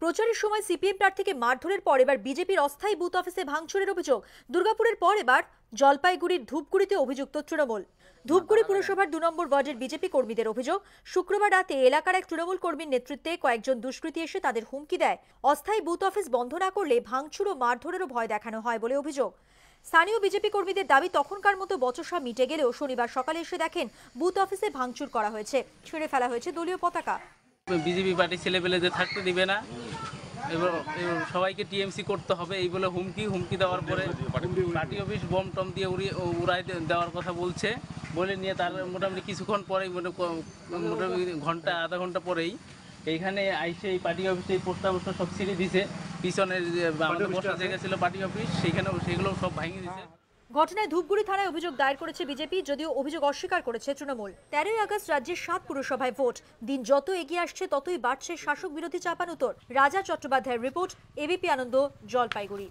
প্রচারের সময় সিপিএম প্রার্থীকে মারধরের পর এবার বিজেপির অস্থায়ী বুথ অফিসে ভাঙচুরের অভিযোগ। দুর্গাপুরের পর এবার জলপাইগুড়ির ধূপগুড়িতে অভিযুক্ত তৃণমূল। ধূপগুড়ি পুরসভার ২ নম্বর ওয়ার্ডের বিজেপি কর্মীদের অভিযোগ, শুক্রবার রাতে এলাকার এক তৃণমূল কর্মীর নেতৃত্বে কয়েকজন দুষ্কৃতী এসে তাদের হুমকি দেয়, অস্থায়ী বুথ অফিস বন্ধ না করলে ভাঙচুর ও মারধরেরও ভয় দেখানো হয় বলে অভিযোগ। স্থানীয় বিজেপি কর্মীদের দাবি, তখনকার মতো বচসা মিটে গেলেও শনিবার সকালে এসে দেখেন বুথ অফিসে ভাঙচুর করা হয়েছে, ছিঁড়ে ফেলা হয়েছে দলীয় পতাকা। বিজেপি পার্টি ছেলেপেলেদের থাকতে দিবে না, এবার সবাইকে টিএমসি করতে হবে এই বলে হুমকি দেওয়ার পরে পার্টি অফিস বম টম দিয়ে উড়াই দেওয়ার কথা বলে নিয়ে তার মোটামুটি কিছুক্ষণ পরেই মোটামুটি আধা ঘন্টা পরেই এইখানে আইসে এই পার্টি অফিসে এই পোস্টার সব ছিঁড়ে দিছে। পিছনের আমাদের বসার জায়গা ছিল পার্টি অফিস, সেগুলো সব ভাঙিয়ে দিছে। ঘটনায় ধূপগুড়ি থানায় অভিযোগ দায়ের করেছে বিজেপি, যদিও অভিযোগ অস্বীকার করেছে তৃণমূল। 13ই আগস্ট রাজ্যের 7 পুরসভায় ভোট। দিন যত এগিয়ে আসছে ততই বাড়ছে শাসক বিরোধী চাপানুতর। রাজা চট্টোপাধ্যায়ের রিপোর্ট, এবিপি আনন্দ, জলপাইগুড়ি।